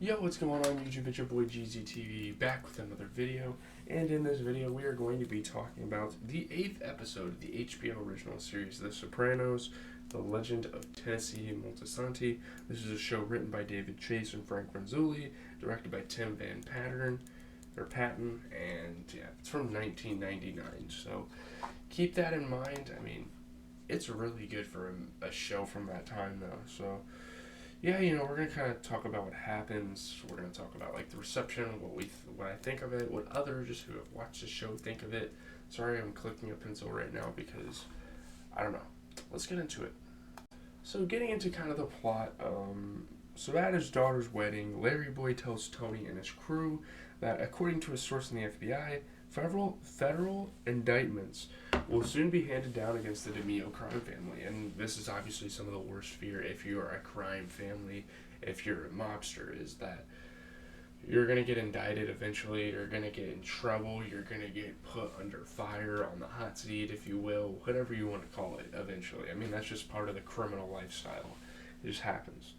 Yo, what's going on YouTube? It's your boy GZTV back with another video, and in this video we are going to be talking about the 8th episode of the HBO original series, The Sopranos, The Legend of Tennessee Moltisanti. This is a show written by David Chase and Frank Franzulli, directed by Tim Van Patten, and yeah, it's from 1999, so keep that in mind. I mean, it's really good for a show from that time though, so yeah, we're gonna kind of talk about what happens. We're gonna talk about like the reception, what I think of it, what others just who have watched the show think of it. Sorry, I'm clicking a pencil right now because I don't know. Let's get into it. So, getting into kind of the plot. So at his daughter's wedding, Larry Boy tells Tony and his crew that, according to a source in the FBI, federal indictments will soon be handed down against the DeMio crime family. And this is obviously some of the worst fear if you're a crime family, if you're a mobster, is that you're going to get indicted eventually, you're going to get in trouble, you're going to get put under fire on the hot seat, if you will, whatever you want to call it eventually. I mean, that's just part of the criminal lifestyle. It just happens.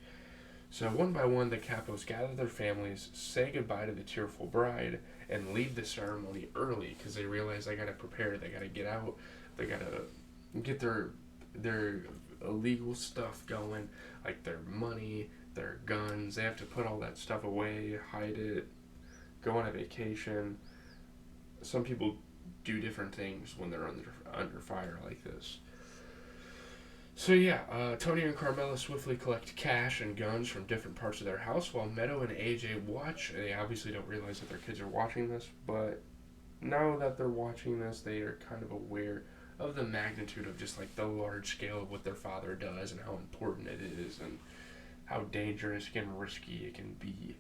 So one by one, the Capos gather their families, say goodbye to the tearful bride, and leave the ceremony early because they realize they got to prepare, they got to get out, they got to get their illegal stuff going, like their money, their guns. They have to put all that stuff away, hide it, go on a vacation. Some people do different things when they're under fire like this. So yeah, Tony and Carmela swiftly collect cash and guns from different parts of their house while Meadow and AJ watch. They obviously don't realize that their kids are watching this, but now that they're watching this, they are kind of aware of the magnitude of just like the large scale of what their father does and how important it is and how dangerous and risky it can be.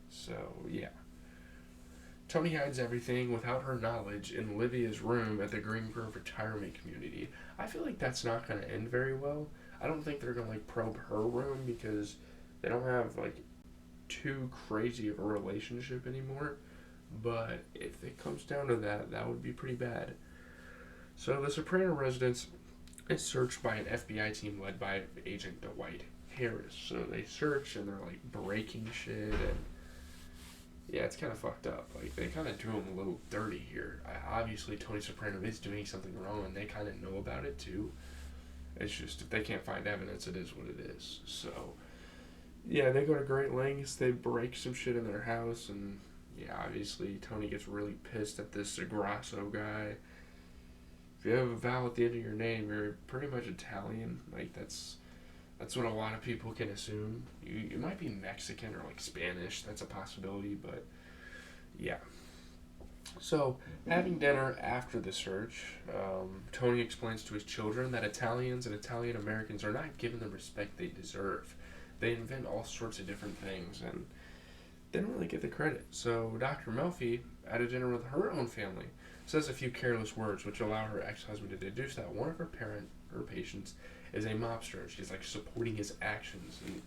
So yeah. Tony hides everything without her knowledge in Livia's room at the Green Grove retirement community. I feel like that's not going to end very well. I don't think they're going to like probe her room because they don't have like too crazy of a relationship anymore. But if it comes down to that, that would be pretty bad. So the Soprano residence is searched by an FBI team led by Agent Dwight Harris. So they search and they're like breaking shit and yeah, it's kind of fucked up. Like, they kind of do him a little dirty here. Obviously, Tony Soprano is doing something wrong, and they kind of know about it, too. It's just, if they can't find evidence, it is what it is. So, yeah, they go to great lengths. They break some shit in their house, and, yeah, obviously, Tony gets really pissed at this Grasso guy. If you have a vowel at the end of your name, you're pretty much Italian. Like, that's what a lot of people can assume. You might be Mexican or like Spanish. That's a possibility, but yeah. So, having dinner after the search, Tony explains to his children that Italians and Italian Americans are not given the respect they deserve. They invent all sorts of different things and they don't really get the credit. So, Dr. Melfi, at a dinner with her own family, says a few careless words which allow her ex-husband to deduce that one of her patients is a mobster, and she's like supporting his actions. And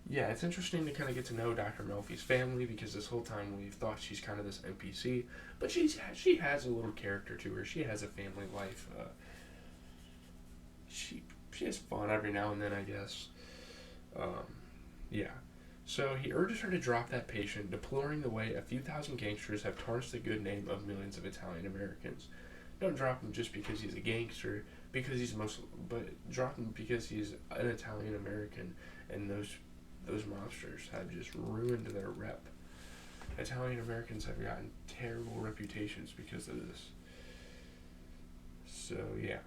yeah, it's interesting to kind of get to know Dr. Melfi's family because this whole time we've thought she's kind of this NPC, but she has a little character to her. She has a family life. She has fun every now and then, I guess. Yeah. So he urges her to drop that patient, deploring the way a few thousand gangsters have tarnished the good name of millions of Italian Americans. Don't drop him just because he's a gangster, but drop him because he's an Italian American, and those mobsters have just ruined their rep. Italian Americans have gotten terrible reputations because of this. So yeah.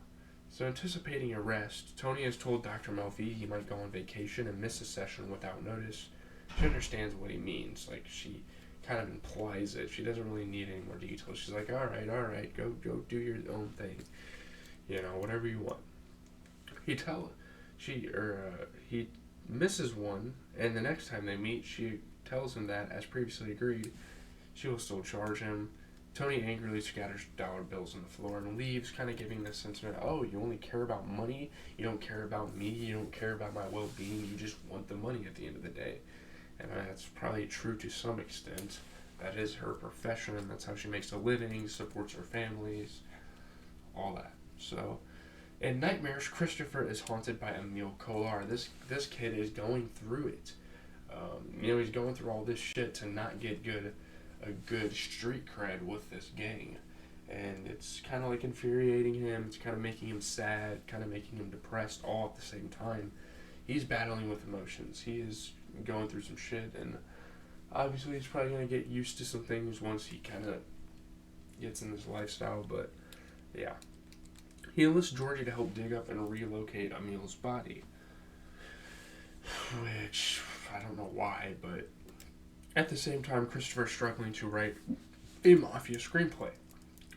So anticipating arrest, Tony has told Dr. Melfi he might go on vacation and miss a session without notice. She understands what he means. Like, she kind of implies it. She doesn't really need any more details. She's like, all right, go do your own thing. Whatever you want. He misses one, and the next time they meet, she tells him that, as previously agreed, she will still charge him. Tony angrily scatters dollar bills on the floor and leaves, kind of giving the sentiment, oh, you only care about money, you don't care about me, you don't care about my well-being, you just want the money at the end of the day. And that's probably true to some extent. That is her profession, and that's how she makes a living, supports her families, all that. So, in nightmares, Christopher is haunted by Emile Kolar. This kid is going through it. He's going through all this shit to not get a good street cred with this gang. And it's kind of like infuriating him. It's kind of making him sad, kind of making him depressed all at the same time. He's battling with emotions. He is going through some shit, and obviously he's probably going to get used to some things once he kind of gets in this lifestyle. But yeah, he enlists Georgie to help dig up and relocate Emil's body, which I don't know why, but at the same time, Christopher's struggling to write a mafia screenplay.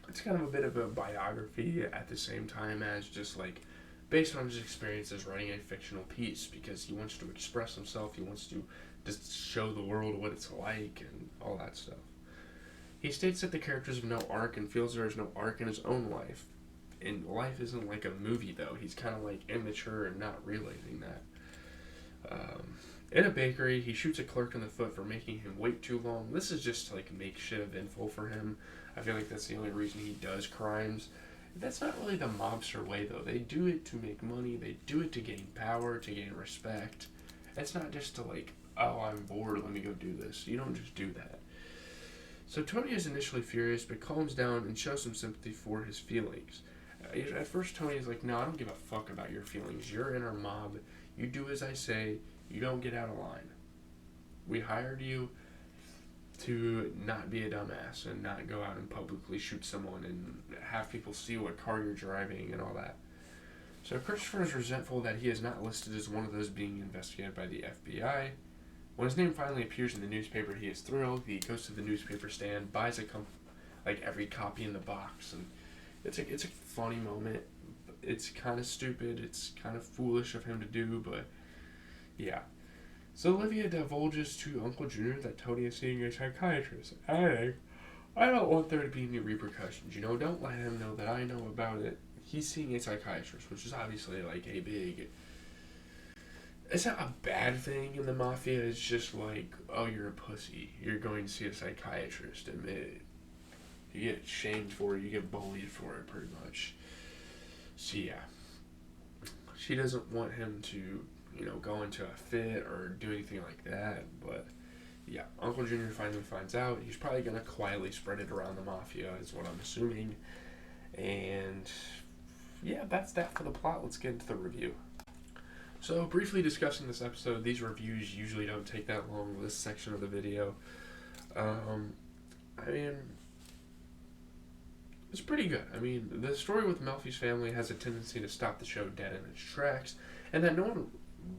It's kind of a bit of a biography at the same time as just like based on his experiences writing a fictional piece, because he wants to express himself, he wants to just show the world what it's like and all that stuff. He states that the characters have no arc and feels there is no arc in his own life. And life isn't like a movie, though. He's kind of like immature and not realizing that. In a bakery, he shoots a clerk in the foot for making him wait too long. This is just like makeshift info for him. I feel like that's the only reason he does crimes. That's not really the mobster way, though. They do it to make money. They do it to gain power, to gain respect. It's not just to like, oh, I'm bored, let me go do this. You don't just do that. So Tony is initially furious, but calms down and shows some sympathy for his feelings. At first, Tony is like, no, I don't give a fuck about your feelings. You're in our mob. You do as I say. You don't get out of line. We hired you to not be a dumbass and not go out and publicly shoot someone and have people see what car you're driving and all that. So Christopher is resentful that he is not listed as one of those being investigated by the FBI. When his name finally appears in the newspaper, he is thrilled. He goes to the newspaper stand, buys every copy in the box, and it's a funny moment. It's kind of stupid. It's kind of foolish of him to do, but yeah. So Olivia divulges to Uncle Junior that Tony is seeing a psychiatrist. I don't want there to be any repercussions. Don't let him know that I know about it. He's seeing a psychiatrist, which is obviously like a big... It's not a bad thing in the mafia. It's just like, oh, you're a pussy. You're going to see a psychiatrist. And you get shamed for it. You get bullied for it, pretty much. So yeah. She doesn't want him to, go into a fit or do anything like that. But yeah, Uncle Junior finally finds out. He's probably going to quietly spread it around the mafia, is what I'm assuming. And yeah, that's that for the plot. Let's get into the review. So, briefly discussing this episode, these reviews usually don't take that long, this section of the video. It's pretty good. The story with Melfi's family has a tendency to stop the show dead in its tracks, and that no one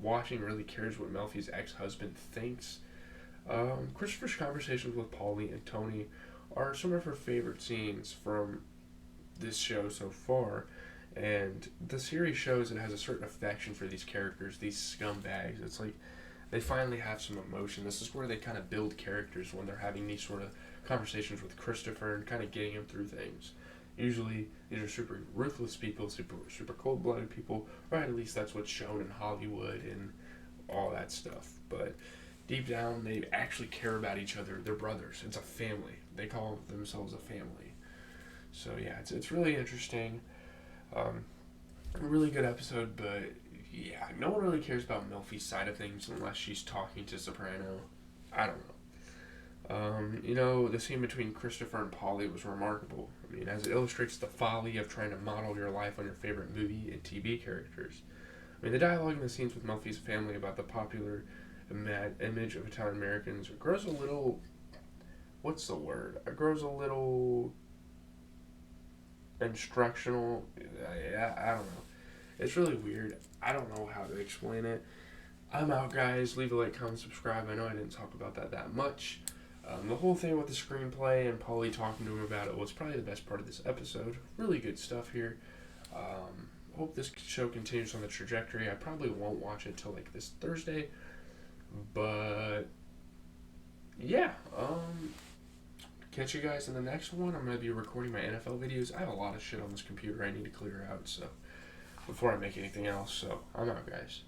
watching really cares what Melfi's ex-husband thinks. Christopher's conversations with Paulie and Tony are some of her favorite scenes from this show so far. And the series shows it has a certain affection for these characters, these scumbags. It's like they finally have some emotion. This is where they kind of build characters when they're having these sort of conversations with Christopher and kind of getting him through things. Usually, these are super ruthless people, super cold-blooded people, or at least that's what's shown in Hollywood and all that stuff. But deep down, they actually care about each other. They're brothers. It's a family. They call themselves a family. So yeah, it's really interesting. A really good episode, but yeah, no one really cares about Melfi's side of things unless she's talking to Soprano. I don't know. The scene between Christopher and Paulie was remarkable. As it illustrates the folly of trying to model your life on your favorite movie and TV characters. The dialogue in the scenes with Melfi's family about the popular image of Italian Americans grows a little... What's the word? It grows a little... instructional. I don't know. It's really weird. I don't know how to explain it. I'm out, guys. Leave a like, comment, subscribe. I know I didn't talk about that much. The whole thing with the screenplay and Paulie talking to him about it was probably the best part of this episode. Really good stuff here. Hope this show continues on the trajectory. I probably won't watch it till like this Thursday. But yeah, catch you guys in the next one. I'm going to be recording my NFL videos. I have a lot of shit on this computer I need to clear out, so before I make anything else. So I'm out, guys.